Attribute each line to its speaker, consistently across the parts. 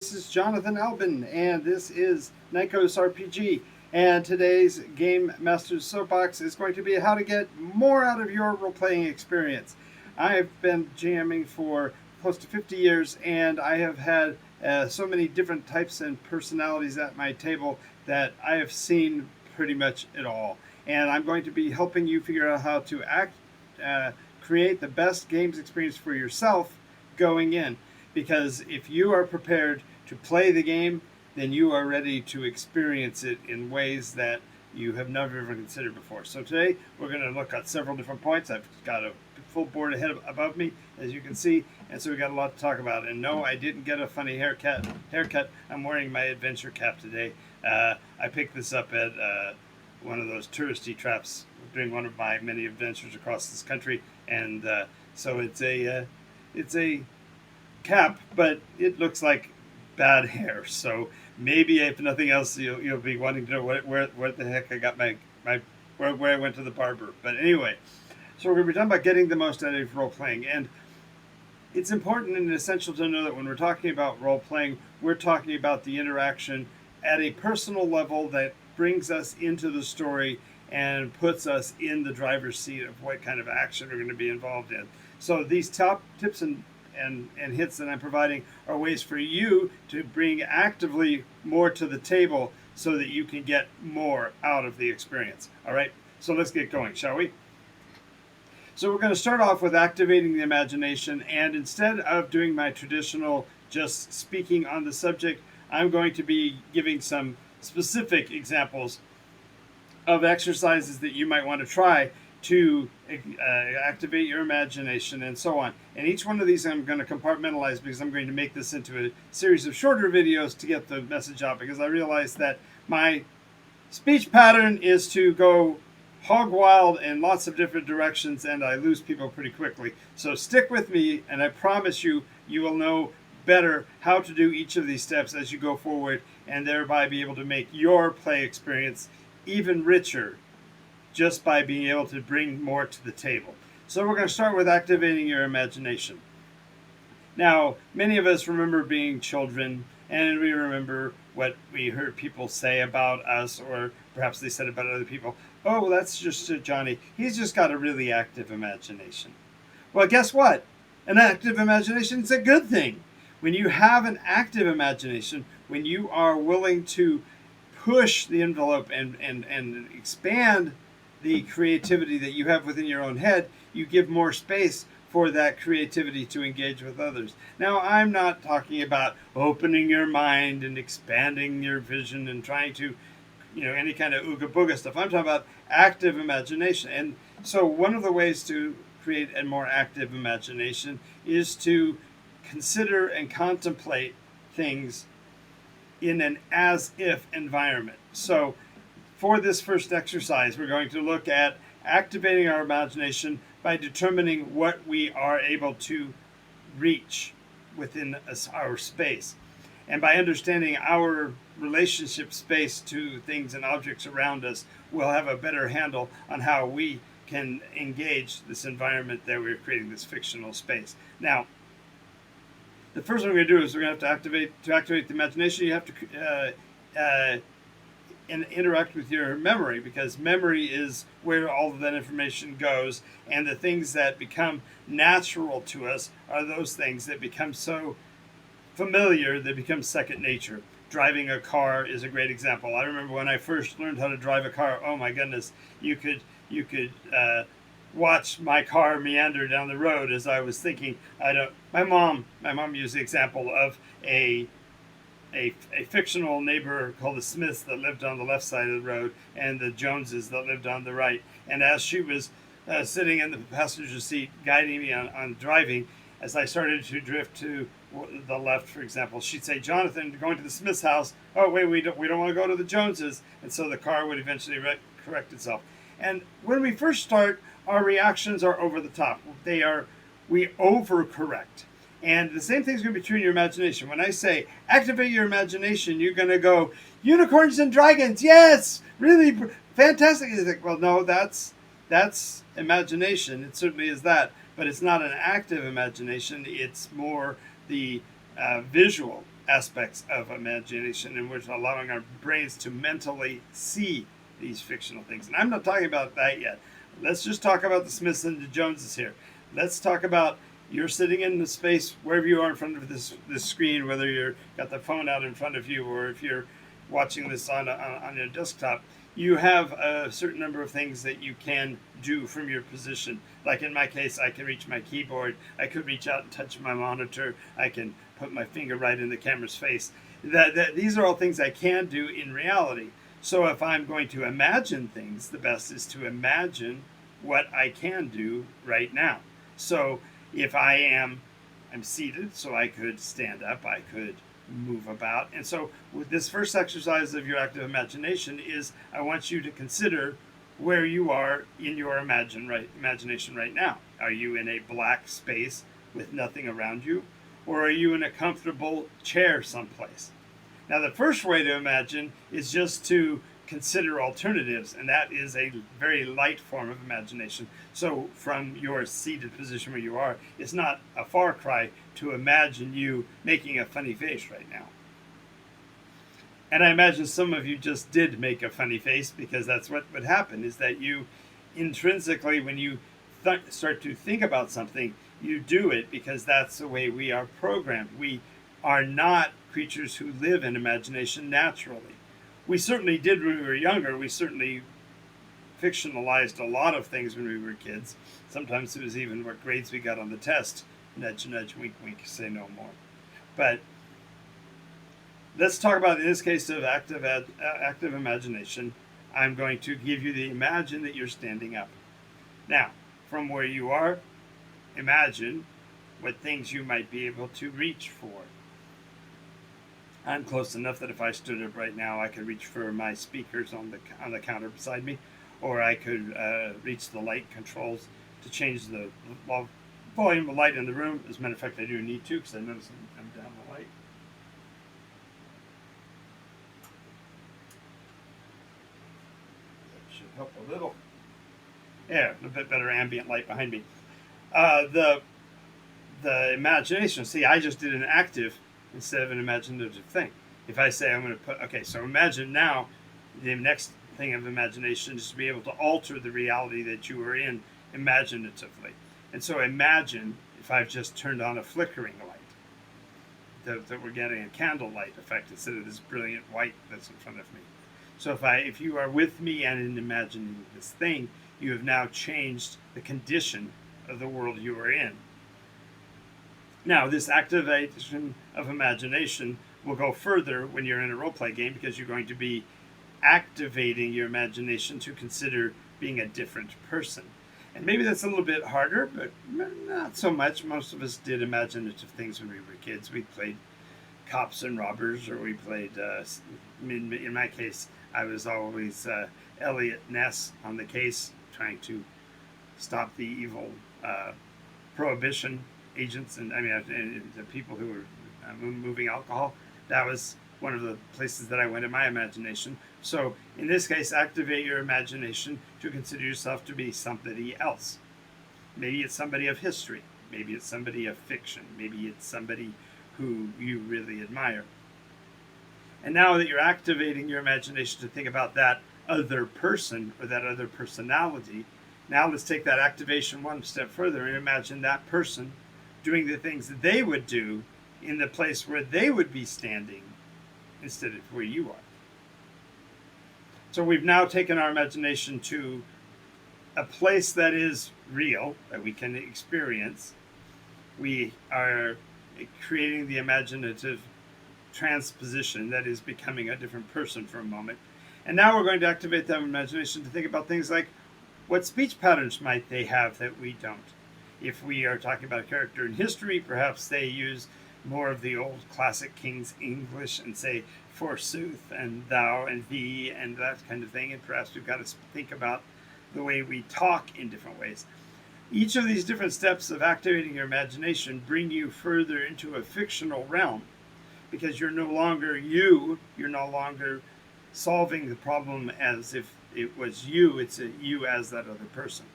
Speaker 1: This is Jonathan Albin, and this is NycosRPG. And today's Game Master's Soapbox is going to be how to get more out of your role playing experience. I've been GMing for close to 50 years, and I have had so many different types and personalities at my table that I have seen pretty much it all. And I'm going to be helping you figure out how to uh, create the best games experience for yourself going in. Because if you are prepared to play the game, then you are ready to experience it in ways that you have never ever considered before. So today we're going to look at several different points. I've got a full board ahead above me, as you can see, and so we got a lot to talk about. And no, I didn't get a funny haircut. I'm wearing my adventure cap today. I picked this up at one of those touristy traps during one of my many adventures across this country, and so it's a cap, but it looks like bad hair. So maybe if nothing else, you'll be wanting to know where the heck I got my where I went to the barber. But anyway, so we're going to be talking about getting the most out of role playing, and it's important and essential to know that when we're talking about role playing, we're talking about the interaction at a personal level that brings us into the story and puts us in the driver's seat of what kind of action we're going to be involved in. So these top tips and hits that I'm providing are ways for you to bring actively more to the table so that you can get more out of the experience. All right, so let's get going, shall we? So we're going to start off with activating the imagination, and instead of doing my traditional just speaking on the subject, I'm going to be giving some specific examples of exercises that you might want to try to activate your imagination and so on. And each one of these I'm going to compartmentalize because I'm going to make this into a series of shorter videos to get the message out, because I realize that my speech pattern is to go hog wild in lots of different directions, and I lose people pretty quickly. So stick with me, and I promise you, you will know better how to do each of these steps as you go forward, and thereby be able to make your play experience even richer just by being able to bring more to the table. So we're going to start with activating your imagination. Now, many of us remember being children, and we remember what we heard people say about us, or perhaps they said about other people. Oh, well, that's just Johnny. He's just got a really active imagination. Well, guess what? An active imagination is a good thing. When you have an active imagination, when you are willing to push the envelope and expand the creativity that you have within your own head, you give more space for that creativity to engage with others. Now, I'm not talking about opening your mind and expanding your vision and trying to, any kind of ooga booga stuff. I'm talking about active imagination. And so one of the ways to create a more active imagination is to consider and contemplate things in an as-if environment. So for this first exercise, we're going to look at activating our imagination by determining what we are able to reach within our space. And by understanding our relationship space to things and objects around us, we'll have a better handle on how we can engage this environment that we're creating, this fictional space. Now, the first thing we're going to do is we're going to have to activate the imagination. You have to interact with your memory, because memory is where all of that information goes, and the things that become natural to us are those things that become so familiar they become second nature. Driving a car is a great example. I remember when I first learned how to drive a car, oh my goodness, you could watch my car meander down the road as I was thinking. My mom used the example of a fictional neighbor called the Smiths that lived on the left side of the road, and the Joneses that lived on the right. And as she was sitting in the passenger seat guiding me on driving, as I started to drift to the left, for example, she'd say, "Jonathan, going to the Smiths' house. Oh wait, we don't want to go to the Joneses." And so the car would eventually correct itself. And when we first start, our reactions are over the top. We overcorrect. And the same thing is going to be true in your imagination. When I say activate your imagination, you're going to go, unicorns and dragons, yes, really fantastic. You think, well, no, that's imagination. It certainly is that, but it's not an active imagination. It's more the visual aspects of imagination, and we're allowing our brains to mentally see these fictional things. And I'm not talking about that yet. Let's just talk about the Smiths and the Joneses here. Let's talk about you're sitting in the space wherever you are in front of this screen, whether you're got the phone out in front of you or if you're watching this on your desktop. You have a certain number of things that you can do from your position. Like in my case, I can reach my keyboard. I could reach out and touch my monitor. I can put my finger right in the camera's face. These are all things I can do in reality. So if I'm going to imagine things, the best is to imagine what I can do right now. So if I'm seated, so I could stand up, I could move about. And so with this first exercise of your active imagination is I want you to consider where you are in your imagination right now. Are you in a black space with nothing around you? Or are you in a comfortable chair someplace? Now the first way to imagine is just to consider alternatives, and that is a very light form of imagination. So from your seated position where you are, it's not a far cry to imagine you making a funny face right now. And I imagine some of you just did make a funny face, because that's what would happen, is that you intrinsically, when you start to think about something, you do it because that's the way we are programmed. We are not creatures who live in imagination naturally. We certainly did when we were younger. We certainly fictionalized a lot of things when we were kids. Sometimes it was even what grades we got on the test. Nudge, nudge, wink, wink, say no more. But let's talk about, in this case of active imagination, I'm going to give you imagine that you're standing up. Now, from where you are, imagine what things you might be able to reach for. I'm close enough that if I stood up right now, I could reach for my speakers on the counter beside me, or I could reach the light controls to change the volume of light in the room. As a matter of fact, I do need to, because I notice I'm down the light. That should help a little. Yeah, a bit better ambient light behind me. The imagination. See, I just did an active instead of an imaginative thing. If I say I'm going to put, okay, so imagine now, the next thing of imagination is to be able to alter the reality that you are in imaginatively. And so imagine if I've just turned on a flickering light, that we're getting a candlelight effect instead of this brilliant white that's in front of me. So if you are with me and in imagining this thing, you have now changed the condition of the world you are in. Now, this activation of imagination will go further when you're in a role-play game, because you're going to be activating your imagination to consider being a different person. And maybe that's a little bit harder, but not so much. Most of us did imaginative things when we were kids. We played cops and robbers, or we played, in my case, I was always Elliot Ness on the case, trying to stop the evil prohibition agents, and the people who were moving alcohol. That was one of the places that I went in my imagination. So in this case, activate your imagination to consider yourself to be somebody else. Maybe it's somebody of history. Maybe it's somebody of fiction. Maybe it's somebody who you really admire. And now that you're activating your imagination to think about that other person or that other personality, now let's take that activation one step further and imagine that person doing the things that they would do in the place where they would be standing instead of where you are. So we've now taken our imagination to a place that is real, that we can experience. We are creating the imaginative transposition that is becoming a different person for a moment. And now we're going to activate that imagination to think about things like, what speech patterns might they have that we don't? If we are talking about a character in history, perhaps they use more of the old classic King's English and say forsooth and thou and thee and that kind of thing. And perhaps we've got to think about the way we talk in different ways. Each of these different steps of activating your imagination bring you further into a fictional realm, because you're no longer you, you're no longer solving the problem as if it was you, it's you as that other person.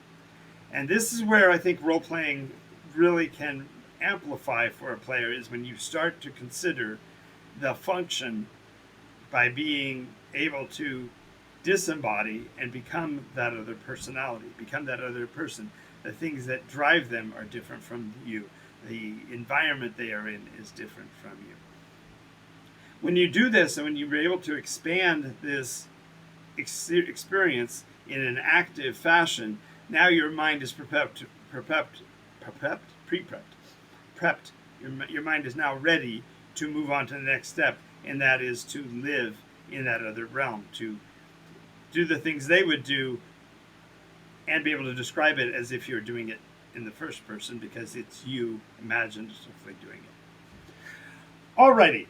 Speaker 1: And this is where I think role-playing really can amplify for a player, is when you start to consider the function by being able to disembody and become that other personality, become that other person. The things that drive them are different from you. The environment they are in is different from you. When you do this, and when you're able to expand this experience in an active fashion, now your mind is prepped. Your mind is now ready to move on to the next step, and that is to live in that other realm, to do the things they would do and be able to describe it as if you're doing it in the first person because it's you imaginatively doing it. Alrighty.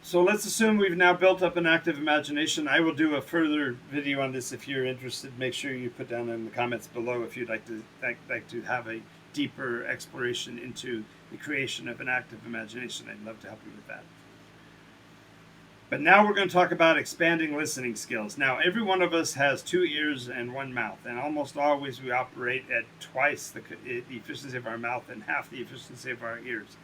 Speaker 1: So let's assume we've now built up an active imagination. I will do a further video on this if you're interested. Make sure you put down in the comments below if you'd like to have a deeper exploration into the creation of an active imagination. I'd love to help you with that. But now we're going to talk about expanding listening skills. Now, every one of us has 2 ears and 1 mouth, and almost always we operate at twice the efficiency of our mouth and half the efficiency of our ears.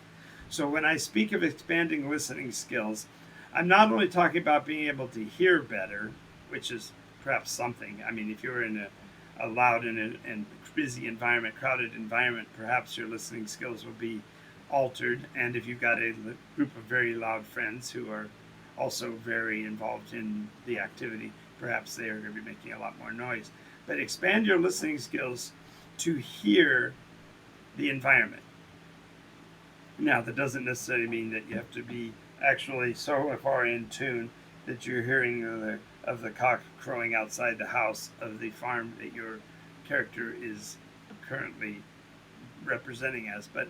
Speaker 1: So when I speak of expanding listening skills, I'm not only talking about being able to hear better, which is perhaps something. I mean, if you're in a loud and busy environment, crowded environment, perhaps your listening skills will be altered. And if you've got a group of very loud friends who are also very involved in the activity, perhaps they are going to be making a lot more noise. But expand your listening skills to hear the environment. Now, that doesn't necessarily mean that you have to be actually so far in tune that you're hearing of the cock crowing outside the house of the farm that your character is currently representing as. But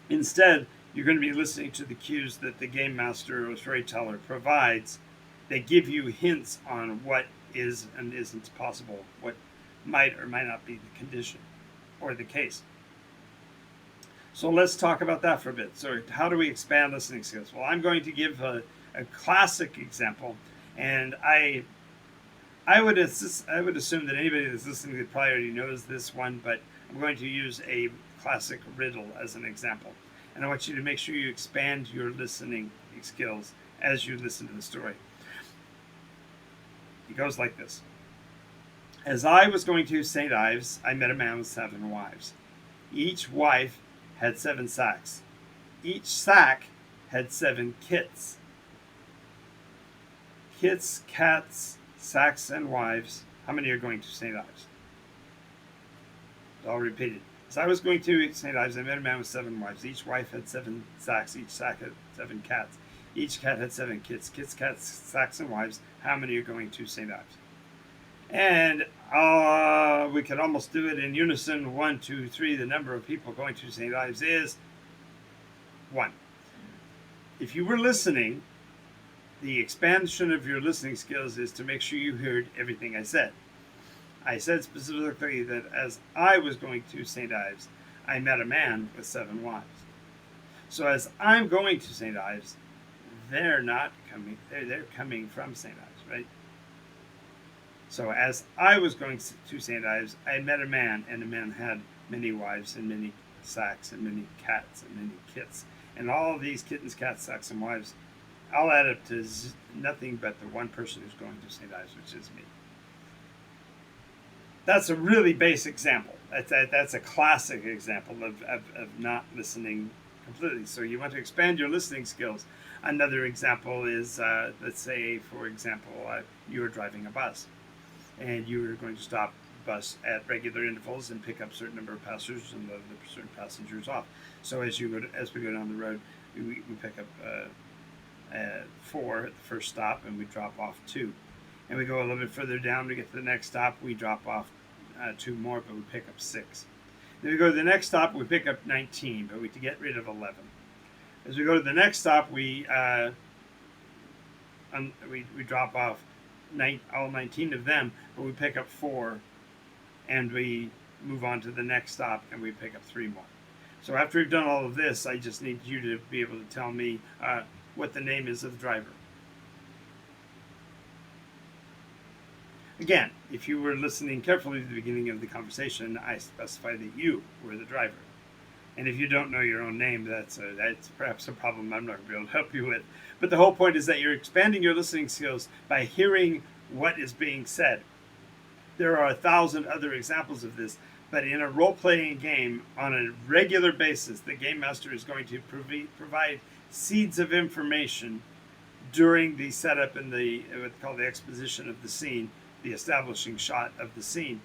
Speaker 1: instead, you're going to be listening to the cues that the game master or storyteller provides. They give you hints on what is and isn't possible, what might or might not be the condition or the case. So let's talk about that for a bit. So how do we expand listening skills? Well, I'm going to give a classic example, and I would assume that anybody that's listening to probably already knows this one, but I'm going to use a classic riddle as an example. And I want you to make sure you expand your listening skills as you listen to the story. It goes like this. As I was going to St. Ives, I met a man with 7 wives. Each wife had 7 sacks. Each sack had 7 kits. Kits, cats, sacks, and wives. How many are going to St. Ives? It's all repeated. As I was going to St. Ives, I met a man with 7 wives. Each wife had 7 sacks. Each sack had 7 cats. Each cat had 7 kits. Kits, cats, sacks, and wives. How many are going to St. Ives? And we could almost do it in unison. 1, 2, 3. The number of people going to St. Ives is 1. If you were listening, the expansion of your listening skills is to make sure you heard everything I said. I said specifically that as I was going to St. Ives, I met a man with 7 wives. So as I'm going to St. Ives, they're not coming, they're coming from St. Ives, right? So as I was going to St. Ives, I met a man, and the man had many wives and many sacks and many cats and many kits. And all of these kittens, cats, sacks, and wives, I'll add up to nothing but the one person who's going to St. Ives, which is me. That's a really basic example. That's a classic example of not listening completely. So you want to expand your listening skills. Another example is, let's say, for example, you were driving a bus, and you were going to stop the bus at regular intervals and pick up a certain number of passengers and let certain passengers off. So as we go down the road, we pick up 4 at the first stop, and we drop off 2. And we go a little bit further down, we get to the next stop, we drop off 2 more, but we pick up 6. Then we go to the next stop, we pick up 19, but we get rid of 11. As we go to the next stop, we drop off all 19 of them, but we pick up 4, and we move on to the next stop, and we pick up 3 more. So after we've done all of this, I just need you to be able to tell me what the name is of the driver. Again, if you were listening carefully to the beginning of the conversation, I specified that you were the driver. And if you don't know your own name, that's perhaps a problem I'm not going to be able to help you with. But the whole point is that you're expanding your listening skills by hearing what is being said. There are 1,000 other examples of this, but in a role-playing game, on a regular basis, the game master is going to provide seeds of information during the setup and what's called the exposition of the scene, the establishing shot of the scene,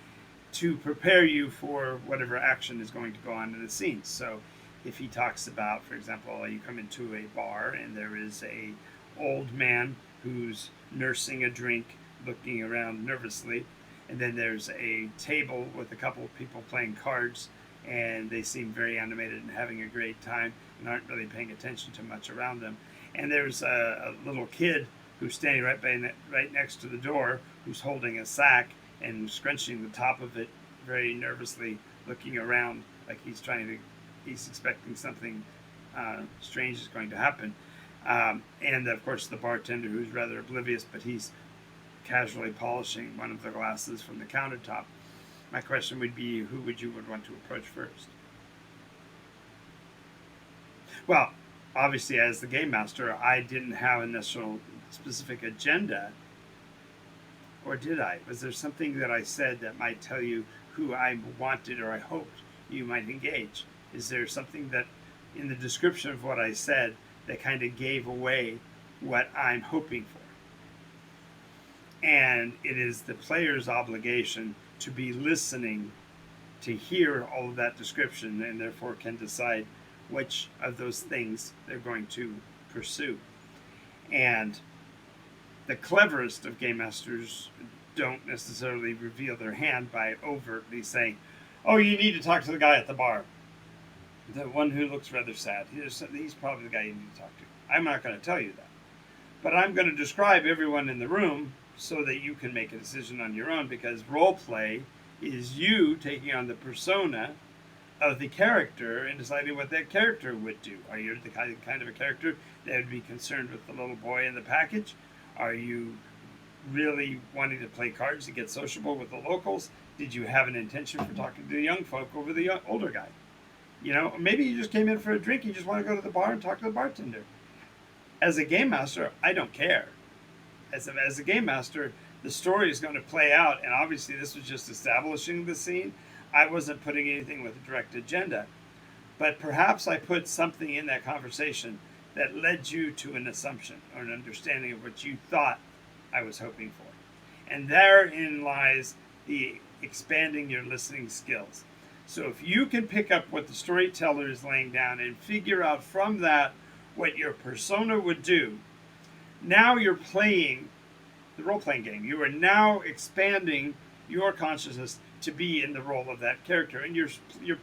Speaker 1: to prepare you for whatever action is going to go on in the scene. So if he talks about, for example, you come into a bar and there is a old man who's nursing a drink, looking around nervously, and then there's a table with a couple of people playing cards, and they seem very animated and having a great time and aren't really paying attention to much around them. And there's a little kid who's standing right next to the door, who's holding a sack and scrunching the top of it very nervously, looking around like he's expecting something strange is going to happen. And of course the bartender, who's rather oblivious, but he's casually polishing one of the glasses from the countertop. My question would be, who would you want to approach first? Well, obviously, as the game master, I didn't have a necessary specific agenda. Or did I? Was there something that I said that might tell you who I wanted or I hoped you might engage? Is there something that in the description of what I said that kind of gave away what I'm hoping for? And it is the player's obligation to be listening to hear all of that description, and therefore can decide which of those things they're going to pursue. And the cleverest of game masters don't necessarily reveal their hand by overtly saying, oh, you need to talk to the guy at the bar, the one who looks rather sad. He's probably the guy you need to talk to. I'm not going to tell you that. But I'm going to describe everyone in the room so that you can make a decision on your own, because role play is you taking on the persona of the character and deciding what that character would do. Are you the kind of a character that would be concerned with the little boy in the package? Are you really wanting to play cards to get sociable with the locals? Did you have an intention for talking to the young folk over the older guy? You know, maybe you just came in for a drink. You just want to go to the bar and talk to the bartender. As a game master, I don't care. As a game master, the story is going to play out, and obviously this was just establishing the scene. I wasn't putting anything with a direct agenda, but perhaps I put something in that conversation that led you to an assumption or an understanding of what you thought I was hoping for. And therein lies the expanding your listening skills. So if you can pick up what the storyteller is laying down and figure out from that what your persona would do, now you're playing the role-playing game. You are now expanding your consciousness to be in the role of that character, and your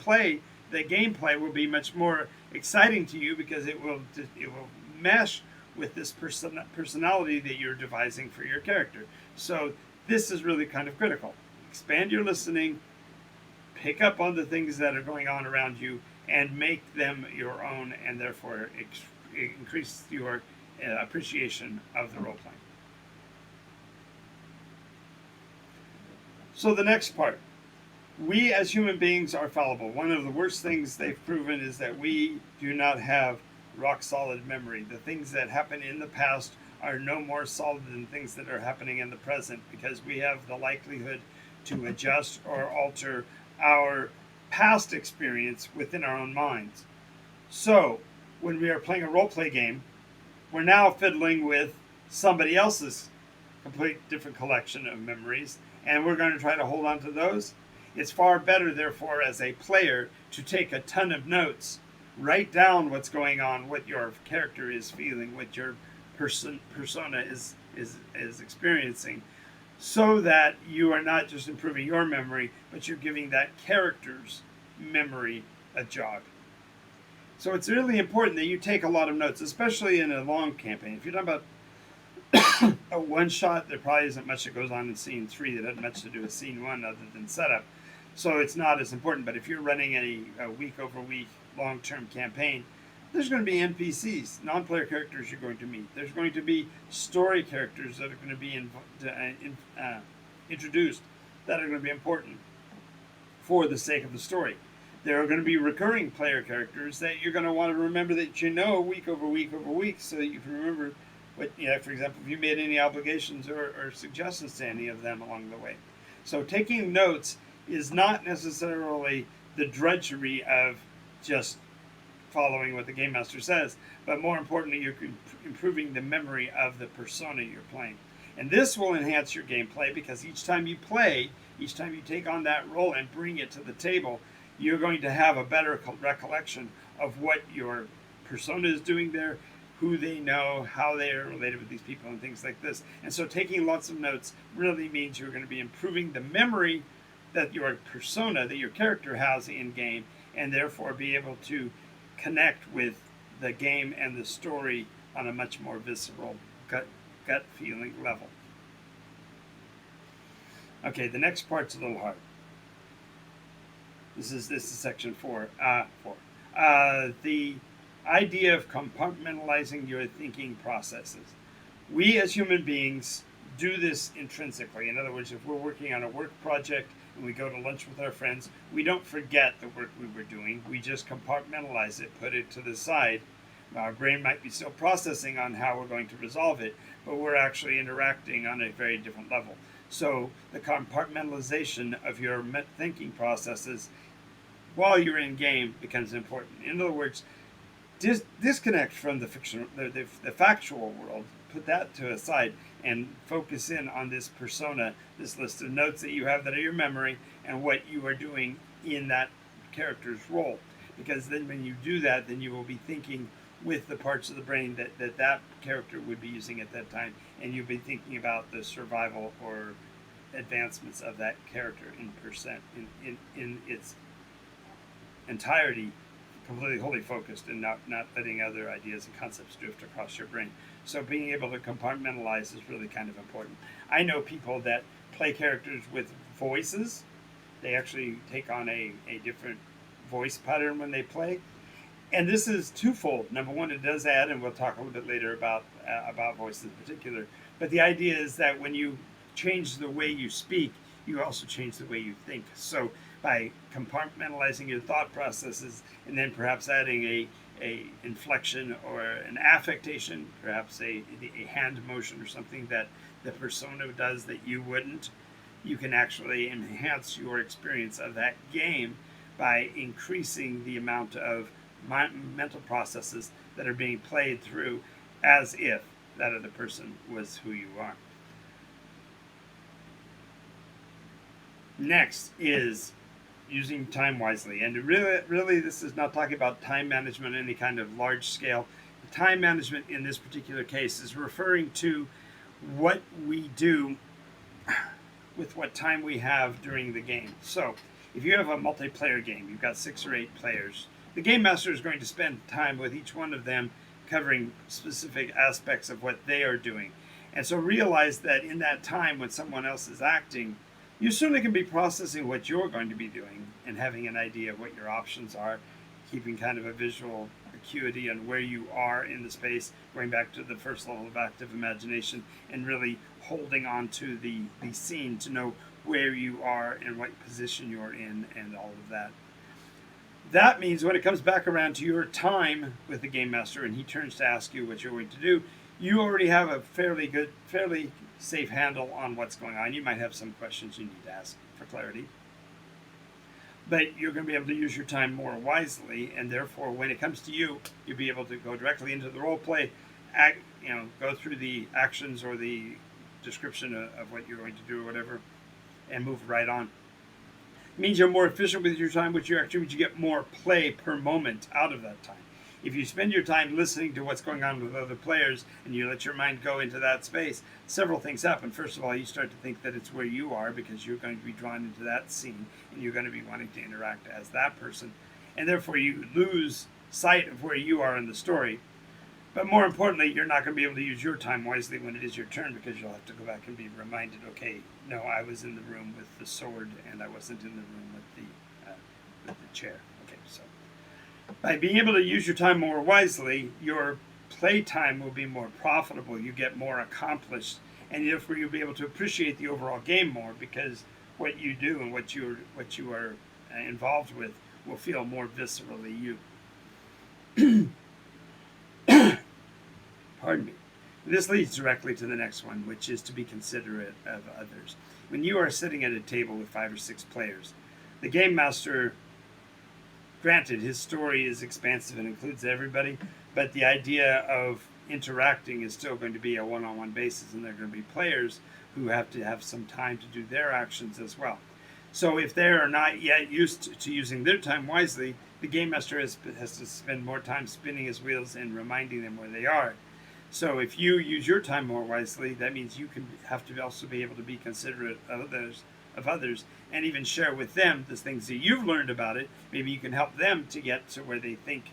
Speaker 1: play, the gameplay, will be much more exciting to you because it will mesh with this personality that you're devising for your character. So this is really kind of critical. Expand your listening, pick up on the things that are going on around you, and make them your own, and therefore increase your appreciation of the role-playing. So the next part. We as human beings are fallible. One of the worst things they've proven is that we do not have rock-solid memory. The things that happen in the past are no more solid than things that are happening in the present, because we have the likelihood to adjust or alter our past experience within our own minds. So when we are playing a role-play game, we're now fiddling with somebody else's complete different collection of memories, and we're going to try to hold on to those. It's far better, therefore, as a player, to take a ton of notes, write down what's going on, what your character is feeling, what your persona is experiencing, so that you are not just improving your memory, but you're giving that character's memory a jog. So it's really important that you take a lot of notes, especially in a long campaign. If you're talking about a one-shot, there probably isn't much that goes on in scene 3 that has much to do with scene 1 other than setup. So it's not as important. But if you're running a week-over-week long-term campaign, there's going to be NPCs, non-player characters you're going to meet. There's going to be story characters that are going to be introduced that are going to be important for the sake of the story. There are going to be recurring player characters that you're going to want to remember that you know week over week over week, so that you can remember what, for example, if you made any obligations or suggestions to any of them along the way. So taking notes is not necessarily the drudgery of just following what the game master says, but more importantly, you're improving the memory of the persona you're playing. And this will enhance your gameplay because each time you play, each time you take on that role and bring it to the table, you're going to have a better recollection of what your persona is doing there, who they know, how they are related with these people, and things like this. And so taking lots of notes really means you're going to be improving the memory that your persona, that your character has in game, and therefore be able to connect with the game and the story on a much more visceral, gut feeling level. Okay, the next part's a little hard. This is section 4. The idea of compartmentalizing your thinking processes. We as human beings do this intrinsically. In other words, if we're working on a work project and we go to lunch with our friends, we don't forget the work we were doing. We just compartmentalize it, put it to the side. Our brain might be still processing on how we're going to resolve it, but we're actually interacting on a very different level. So the compartmentalization of your thinking processes while you're in game becomes important. In other words, disconnect from the factual world, put that to a side, and focus in on this persona, this list of notes that you have that are your memory, and what you are doing in that character's role. Because then when you do that, then you will be thinking with the parts of the brain that character would be using at that time, and you'll be thinking about the survival or advancements of that character in its entirety, completely wholly focused, and not letting other ideas and concepts drift across your brain. So being able to compartmentalize is really kind of important. I know people that play characters with voices. They actually take on a different voice pattern when they play. And this is twofold. Number one, it does add, and we'll talk a little bit later about voice in particular, but the idea is that when you change the way you speak, you also change the way you think. So by compartmentalizing your thought processes and then perhaps adding a inflection or an affectation, perhaps a hand motion or something that the persona does that you wouldn't, you can actually enhance your experience of that game by increasing the amount of mental processes that are being played through as if that other person was who you are. Next is using time wisely. And really, this is not talking about time management in any kind of large scale. The time management in this particular case is referring to what we do with what time we have during the game. So if you have a multiplayer game, you've got 6 or 8 players, the game master is going to spend time with each one of them covering specific aspects of what they are doing. And so realize that in that time when someone else is acting, you certainly can be processing what you're going to be doing and having an idea of what your options are, keeping kind of a visual acuity on where you are in the space, going back to the first level of active imagination, and really holding on to the scene to know where you are and what position you're in and all of that. That means when it comes back around to your time with the game master and he turns to ask you what you're going to do, you already have a fairly safe handle on what's going on. You might have some questions you need to ask for clarity, but you're going to be able to use your time more wisely, and therefore when it comes to you, you'll be able to go directly into the role play, go through the actions or the description of what you're going to do or whatever, and move right on. It means you're more efficient with your time, which you get more play per moment out of that time. If you spend your time listening to what's going on with other players and you let your mind go into that space, several things happen. First of all, you start to think that it's where you are because you're going to be drawn into that scene and you're going to be wanting to interact as that person. And therefore you lose sight of where you are in the story. But more importantly, you're not going to be able to use your time wisely when it is your turn because you'll have to go back and be reminded, okay, no, I was in the room with the sword and I wasn't in the room with the chair. Okay, so by being able to use your time more wisely, your play time will be more profitable. You get more accomplished, and therefore you'll be able to appreciate the overall game more because what you do and what you are involved with will feel more viscerally you. Pardon me. This leads directly to the next one, which is to be considerate of others. When you are sitting at a table with 5 or 6 players, the game master, granted, his story is expansive and includes everybody, but the idea of interacting is still going to be a one-on-one basis, and there are going to be players who have to have some time to do their actions as well. So if they are not yet used to using their time wisely, the game master has to spend more time spinning his wheels and reminding them where they are. So if you use your time more wisely, that means you have to also be able to be considerate of others, and even share with them the things that you've learned about it. Maybe you can help them to get to where they think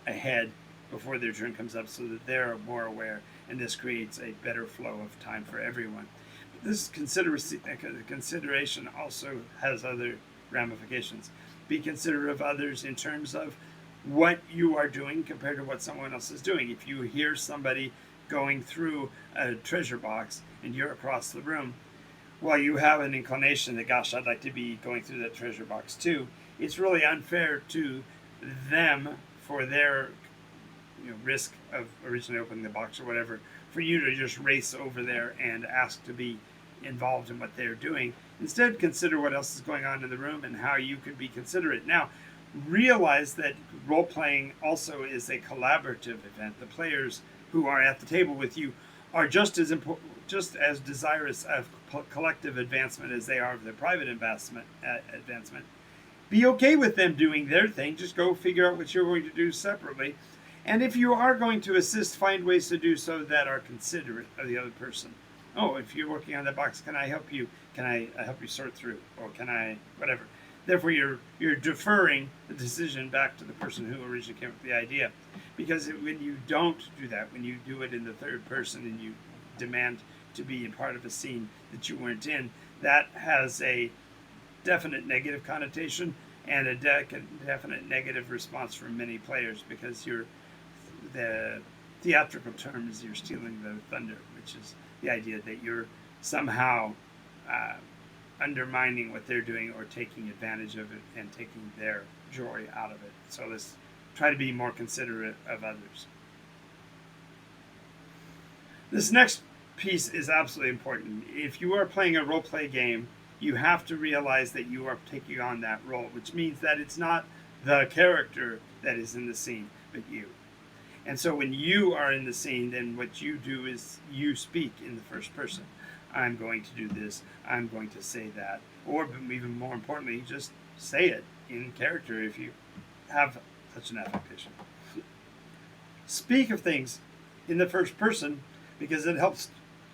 Speaker 1: ahead before their turn comes up, so that they're more aware, and this creates a better flow of time for everyone. But this consideration also has other ramifications. Be considerate of others in terms of what you are doing compared to what someone else is doing. If you hear somebody going through a treasure box and you're across the room, well, you have an inclination that, gosh, I'd like to be going through that treasure box too. It's really unfair to them for their risk of originally opening the box or whatever, for you to just race over there and ask to be involved in what they're doing. Instead, consider what else is going on in the room and how you could be considerate. Now, realize that role-playing also is a collaborative event. The players who are at the table with you are just as desirous of collective advancement as they are of their private advancement. Be okay with them doing their thing. Just go figure out what you're going to do separately. And if you are going to assist, find ways to do so that are considerate of the other person. Oh, if you're working on that box, can I help you? Can I help you sort through? Or can I, whatever. Therefore, you're deferring the decision back to the person who originally came up with the idea. Because when you don't do that, when you do it in the third person and you demand to be a part of a scene that you weren't in, that has a definite negative connotation and a definite negative response from many players, because the theatrical term is you're stealing the thunder, which is the idea that you're somehow undermining what they're doing or taking advantage of it and taking their joy out of it. So let's try to be more considerate of others. This next piece is absolutely important. If you are playing a role-play game, you have to realize that you are taking on that role, which means that it's not the character that is in the scene, but you. And so when you are in the scene, then what you do is you speak in the first person. I'm going to do this, I'm going to say that. Or even more importantly, just say it in character if you have such an affectation. Speak of things in the first person because it helps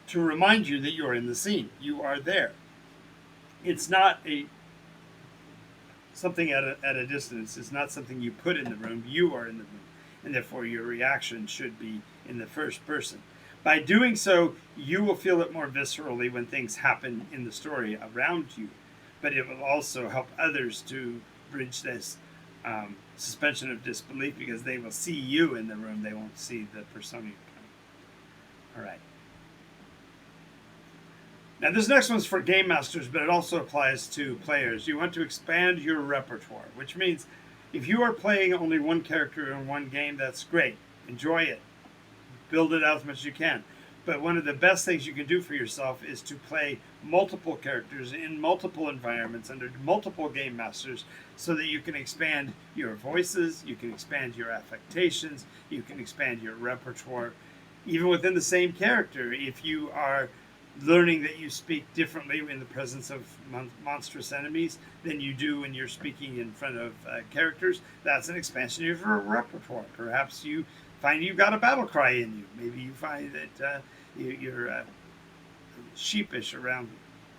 Speaker 1: to remind you that you're in the scene. You are there. It's not something at a distance. It's not something you put in the room. You are in the room. And therefore your reaction should be in the first person. By doing so, you will feel it more viscerally when things happen in the story around you. But it will also help others to bridge this suspension of disbelief, because they will see you in the room. They won't see the persona you're playing. All right. Now this next one's for game masters, but it also applies to players. You want to expand your repertoire, which means if you are playing only one character in one game, that's great. Enjoy it. Build it out as much as you can. But one of the best things you can do for yourself is to play multiple characters in multiple environments under multiple game masters, so that you can expand your voices, you can expand your affectations, you can expand your repertoire, even within the same character. If you are learning that you speak differently in the presence of monstrous enemies than you do when you're speaking in front of characters, that's an expansion of your repertoire. Perhaps you find you've got a battle cry in you. Maybe you find that you're sheepish around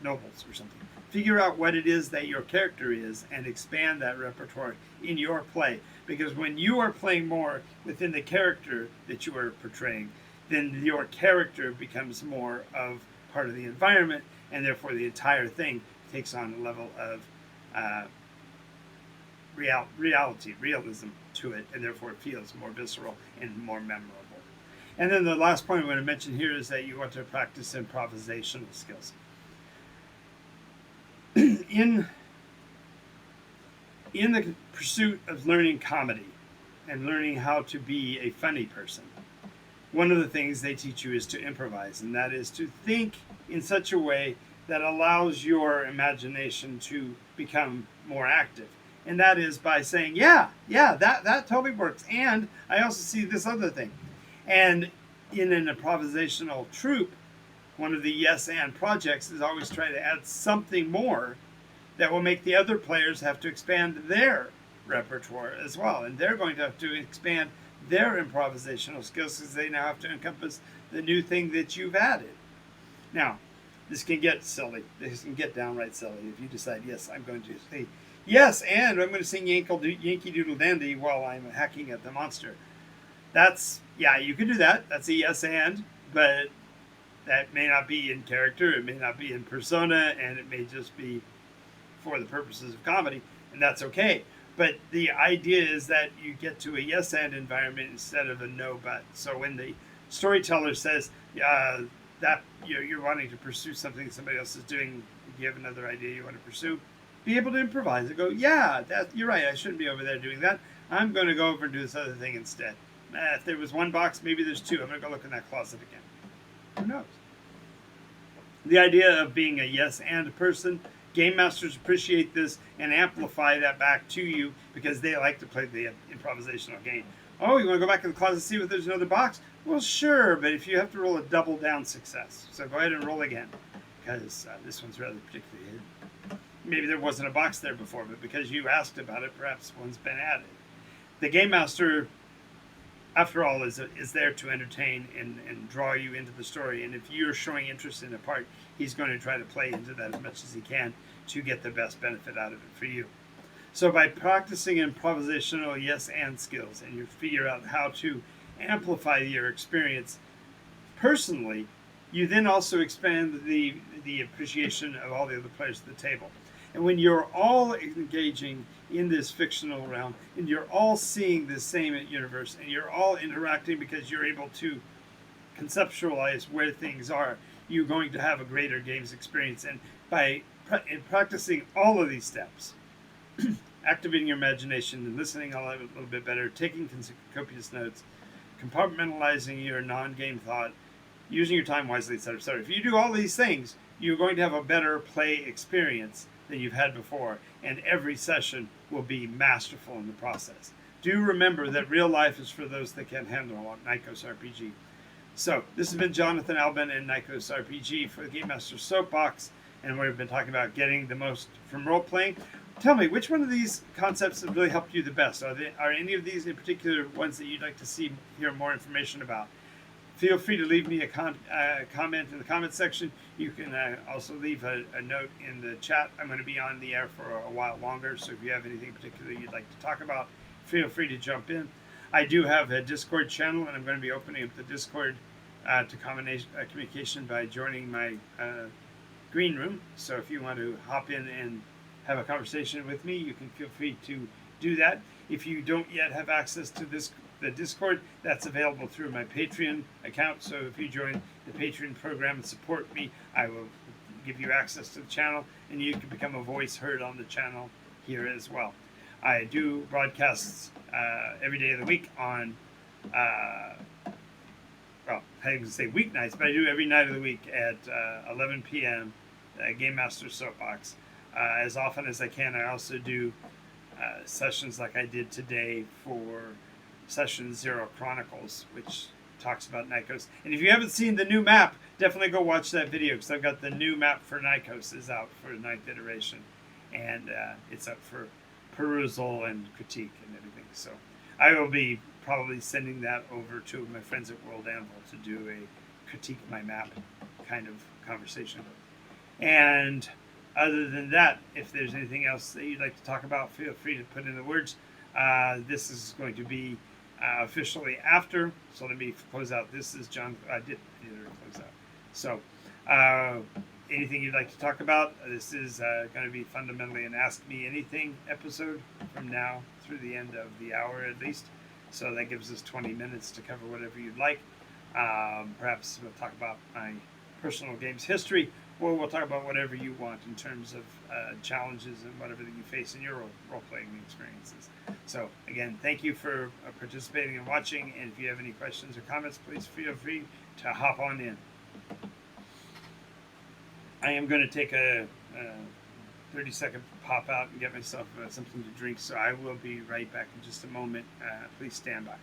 Speaker 1: nobles or something. Figure out what it is that your character is and expand that repertoire in your play. Because when you are playing more within the character that you are portraying, then your character becomes more of part of the environment, and therefore the entire thing takes on a level of realism to it, and therefore it feels more visceral and more memorable. And then the last point I want to mention here is that you want to practice improvisational skills. In in the pursuit of learning comedy and learning how to be a funny person, one of the things they teach you is to improvise, and that is to think in such a way that allows your imagination to become more active. And that is by saying, that totally works. And I also see this other thing. And in an improvisational troupe, one of the yes and projects is always trying to add something more that will make the other players have to expand their repertoire as well. And they're going to have to expand their improvisational skills because they now have to encompass the new thing that you've added. Now, this can get silly. This can get downright silly if you decide, yes, I'm going to say, yes, and I'm going to sing Yankee Doodle Dandy while I'm hacking at the monster. You can do that. That's a yes and, but that may not be in character, it may not be in persona, and it may just be for the purposes of comedy, and that's okay. But the idea is that you get to a yes and environment instead of a no but. So when the storyteller says that you're wanting to pursue something somebody else is doing, if you have another idea you want to pursue, be able to improvise and go, you're right, I shouldn't be over there doing that. I'm going to go over and do this other thing instead. If there was one box, maybe there's two. I'm going to go look in that closet again. Who knows? The idea of being a yes and person, game masters appreciate this and amplify that back to you because they like to play the improvisational game. Oh, you want to go back in the closet and see if there's another box? Well, sure, but if you have to roll a double down success. So go ahead and roll again, because this one's rather particularly hidden. Maybe there wasn't a box there before, but because you asked about it, perhaps one's been added. The game master, after all, is there to entertain and draw you into the story. And if you're showing interest in a part, he's going to try to play into that as much as he can to get the best benefit out of it for you. So by practicing improvisational yes and skills, and you figure out how to amplify your experience personally, you then also expand the appreciation of all the other players at the table. And when you're all engaging in this fictional realm, and you're all seeing the same universe, and you're all interacting because you're able to conceptualize where things are, you're going to have a greater games experience. And by practicing all of these steps, activating your imagination and listening a little bit better, taking copious notes, compartmentalizing your non-game thought, using your time wisely, etc., etc. If you do all these things, you're going to have a better play experience than you've had before, and every session will be masterful in the process. Do remember that real life is for those that can handle NycosRPG. So, this has been Jonathan Albin and NycosRPG for the Game Master Soapbox, and we've been talking about getting the most from role-playing. Tell me, which one of these concepts have really helped you the best? Are any of these in particular ones that you'd like to hear more information about? Feel free to leave me a comment in the comment section. You can also leave a note in the chat. I'm going to be on the air for a while longer, so if you have anything particular you'd like to talk about, feel free to jump in. I do have a Discord channel, and I'm going to be opening up the Discord to communication by joining my green room. So if you want to hop in and have a conversation with me, you can feel free to do that. If you don't yet have access to the Discord, that's available through my Patreon account. So if you join the Patreon program and support me, I will give you access to the channel, and you can become a voice heard on the channel here as well. I do broadcasts every day of the week on, I can say weeknights, but I do every night of the week at 11 p.m. Game Master Soapbox. As often as I can. I also do sessions like I did today for Session 0 Chronicles, which talks about Nikos. And if you haven't seen the new map, definitely go watch that video, because I've got the new map for Nikos is out for the 9th iteration, and it's up for perusal and critique and everything. So I will be probably sending that over to my friends at World Anvil to do a critique my map kind of conversation. And other than that, if there's anything else that you'd like to talk about, feel free to put in the words. This is going to be officially after, so let me close out. This is John. I did close out. So anything you'd like to talk about, this is going to be fundamentally an Ask Me Anything episode from now through the end of the hour at least. So that gives us 20 minutes to cover whatever you'd like. Perhaps we'll talk about my personal games history, or we'll talk about whatever you want in terms of challenges and whatever that you face in your role-playing experiences. So again, thank you for participating and watching, and if you have any questions or comments, please feel free to hop on in. I am going to take a 30-second pop out and get myself something to drink, so I will be right back in just a moment. Please stand by.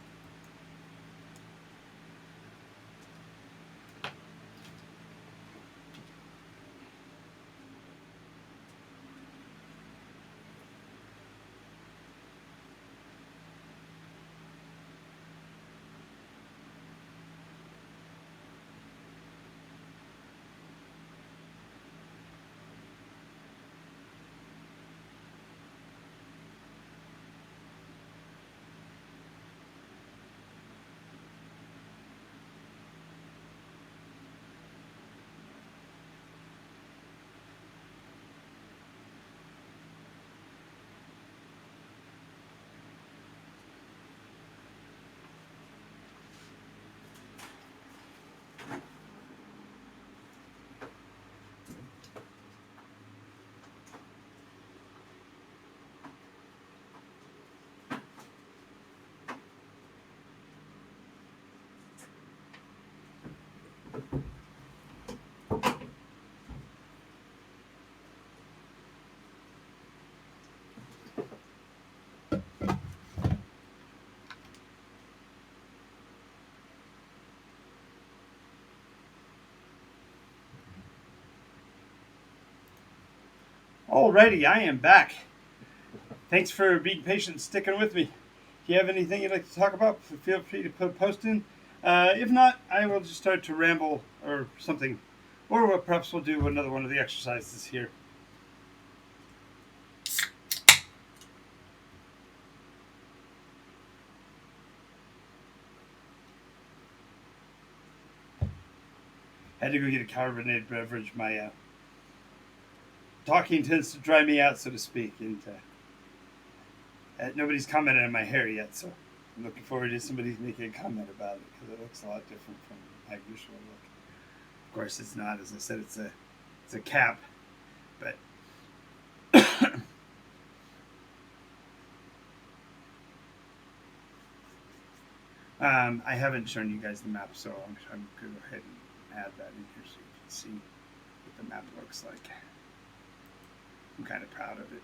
Speaker 1: Alrighty, I am back. Thanks for being patient and sticking with me. If you have anything you'd like to talk about, feel free to put a post in. If not, I will just start to ramble or something. Or perhaps we'll do another one of the exercises here. Had to go get a carbonated beverage. My talking tends to dry me out, so to speak, and nobody's commented on my hair yet, so I'm looking forward to somebody making a comment about it because it looks a lot different from my usual look. Of course, it's not. As I said, it's a cap, but I haven't shown you guys the map, so I'm going to go ahead and add that in here so you can see what the map looks like. I'm kind of proud of it.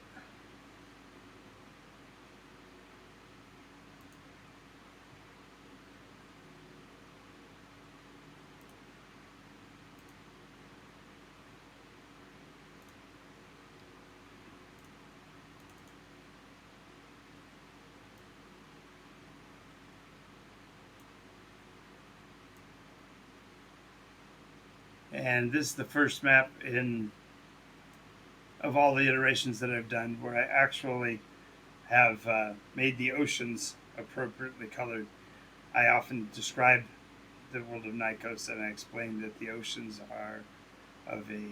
Speaker 1: And this is the first map of all the iterations that I've done where I actually have made the oceans appropriately colored. I often describe the world of Nykos and I explain that the oceans are of a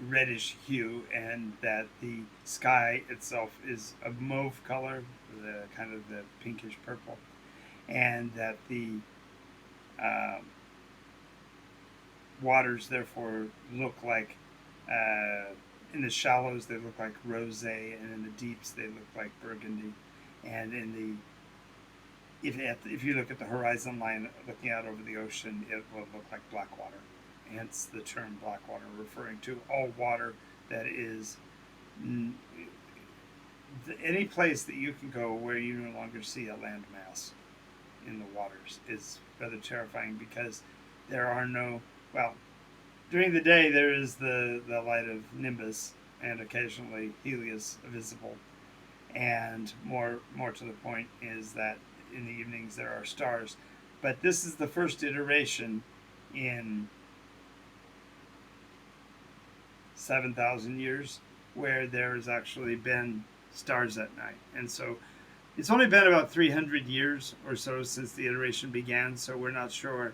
Speaker 1: reddish hue and that the sky itself is a mauve color, the kind of the pinkish purple, and that the waters therefore look like in the shallows they look like rosé, and in the deeps they look like burgundy, and in the if you look at the horizon line looking out over the ocean, it will look like black water. Hence the term black water, referring to all water that is any place that you can go where you no longer see a landmass in the waters is rather terrifying because there are no, well, during the day there is the light of Nimbus and occasionally Helios visible, and more to the point is that in the evenings there are stars. But this is the first iteration in 7,000 years where there has actually been stars at night. And so it's only been about 300 years or so since the iteration began, so we're not sure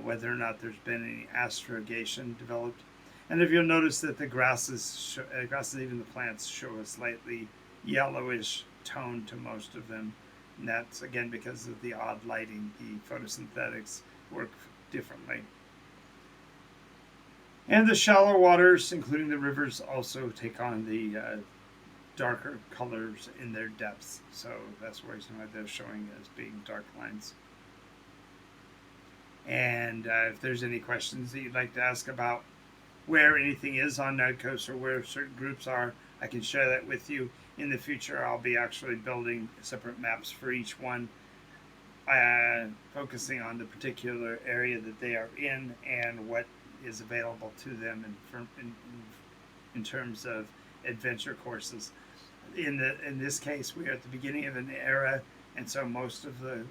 Speaker 1: whether or not there's been any astrogation developed. And if you'll notice that the grasses, even the plants, show a slightly yellowish tone to most of them. And that's, again, because of the odd lighting. The photosynthetics work differently. And the shallow waters, including the rivers, also take on the darker colors in their depths. So that's the reason why they're showing as being dark lines. And if there's any questions that you'd like to ask about where anything is on Nightcoast or where certain groups are, I can share that with you. In the future, I'll be actually building separate maps for each one, focusing on the particular area that they are in and what is available to them in terms of adventure courses. In this case, we are at the beginning of an era, and so most of the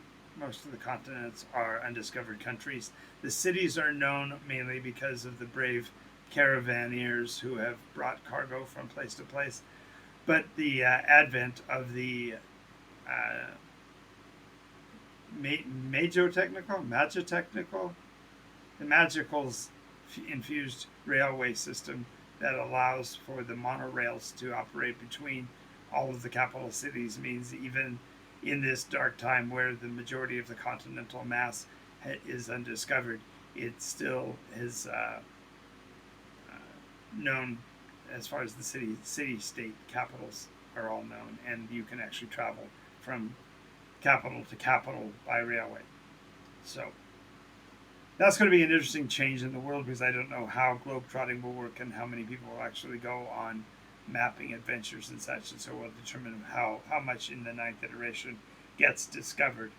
Speaker 1: continents are undiscovered countries. The cities are known mainly because of the brave caravaneers who have brought cargo from place to place. But the advent of the the magicals infused railway system that allows for the monorails to operate between all of the capital cities means even in this dark time where the majority of the continental mass is undiscovered, it still is known as far as the city-state capitals are all known, and you can actually travel from capital to capital by railway. So that's going to be an interesting change in the world because I don't know how globetrotting will work and how many people will actually go on mapping adventures and such, and so we'll determine how much in the 9th iteration gets discovered.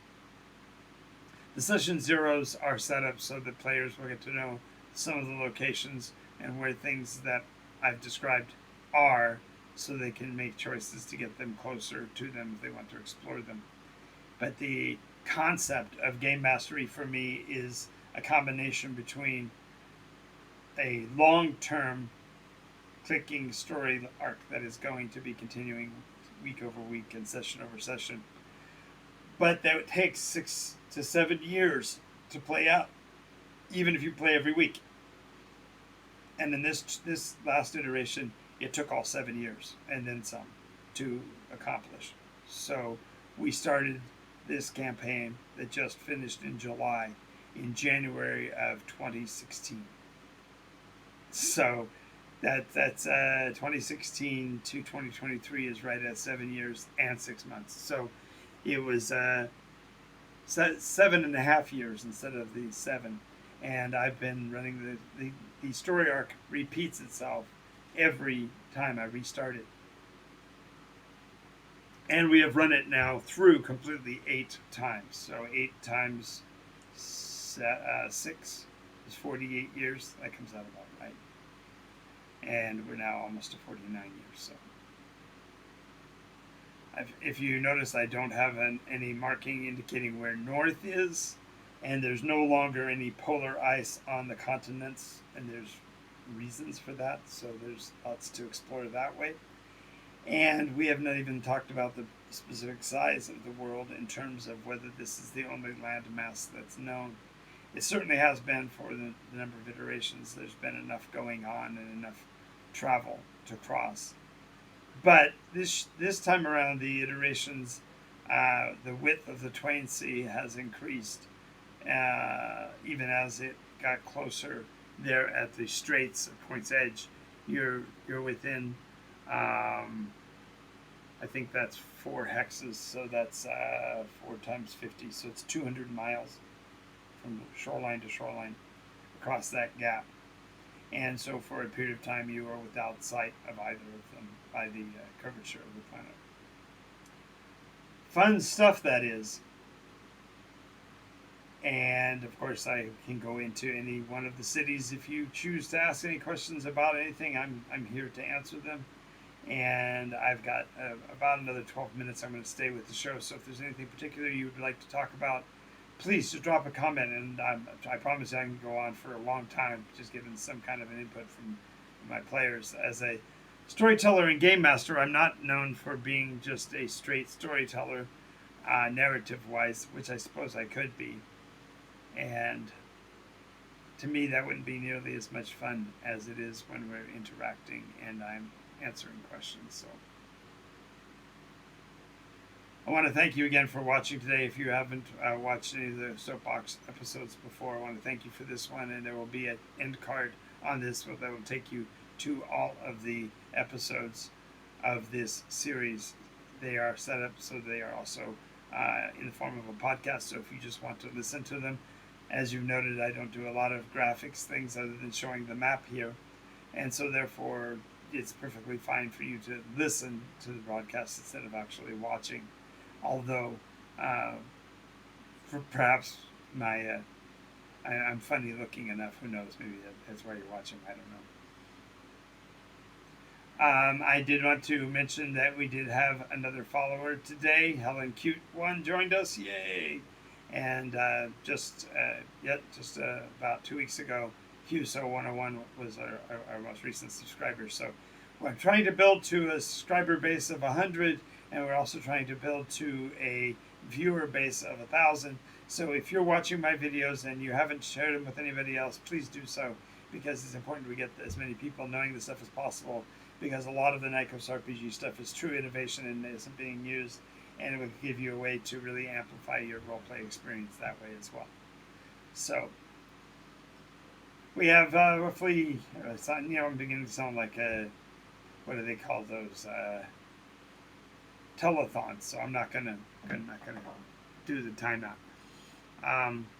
Speaker 1: The session zeros are set up so that players will get to know some of the locations and where things that I've described are, so they can make choices to get them closer to them if they want to explore them. But the concept of game mastery for me is a combination between a long-term clicking story arc that is going to be continuing week over week and session over session, but that it takes 6 to 7 years to play out, even if you play every week. And in this last iteration, it took all 7 years and then some to accomplish. So we started this campaign that just finished in July, in January of 2016. So that's 2016 to 2023 is right at 7 years and 6 months. So it was 7.5 years instead of the 7. And I've been running the story arc repeats itself every time I restart it. And we have run it now through completely 8 times. So 8 times 6 is 48 years. That comes out about right. And we're now almost to 49 years. So if you notice, I don't have any marking indicating where north is, and there's no longer any polar ice on the continents, and there's reasons for that, so there's lots to explore that way. And we have not even talked about the specific size of the world in terms of whether this is the only land mass that's known. It certainly has been for the number of iterations. There's been enough going on and enough travel to cross. But this time around, the iterations, the width of the Twain Sea has increased, even as it got closer there at the Straits of Point's Edge. You're within, I think that's 4 hexes, so that's 4 times 50, so it's 200 miles from shoreline to shoreline across that gap. And so for a period of time, you are without sight of either of them by the curvature of the planet. Fun stuff, that is. And of course, I can go into any one of the cities if you choose to ask any questions about anything. I'm here to answer them. And I've got about another 12 minutes. I'm going to stay with the show. So if there's anything particular you would like to talk about, please just drop a comment, and I promise I can go on for a long time, just giving some kind of an input from my players. As a storyteller and game master, I'm not known for being just a straight storyteller, narrative-wise, which I suppose I could be. And to me, that wouldn't be nearly as much fun as it is when we're interacting and I'm answering questions. So I want to thank you again for watching today. If you haven't watched any of the Soapbox episodes before, I want to thank you for this one, and there will be an end card on this that will take you to all of the episodes of this series. They are set up so they are also in the form of a podcast. So if you just want to listen to them, as you've noted, I don't do a lot of graphics things other than showing the map here. And so therefore, it's perfectly fine for you to listen to the broadcast instead of actually watching. Although, for perhaps I'm funny looking enough. Who knows? Maybe that's why you're watching. I don't know. I did want to mention that we did have another follower today. Helen Cute One joined us. Yay! And just about 2 weeks ago, Huso101 was our most recent subscriber. So we're trying to build to a subscriber base of 100, and we're also trying to build to a viewer base of 1,000. So if you're watching my videos and you haven't shared them with anybody else, please do so, because it's important we get as many people knowing this stuff as possible, because a lot of the NycosRPG stuff is true innovation and isn't being used, and it will give you a way to really amplify your roleplay experience that way as well. So we have roughly, I'm beginning to sound like what do they call those? Telethons. So I'm not gonna do the timeout.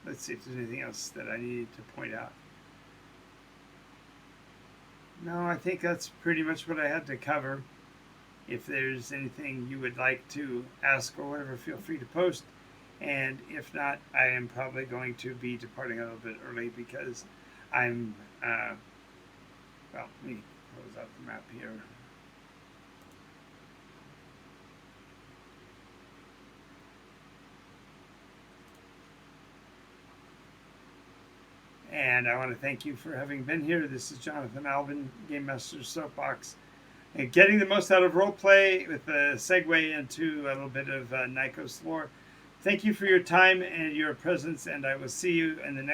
Speaker 1: Let's see if there's anything else that I need to point out. No, I think that's pretty much what I had to cover. If there's anything you would like to ask or whatever, feel free to post. And if not, I am probably going to be departing a little bit early because I'm, well, let me close out the map here. And I want to thank you for having been here. This is Jonathan Albin, Game Master Soapbox. And getting the most out of roleplay with a segue into a little bit of Nycos lore. Thank you for your time and your presence, and I will see you in the next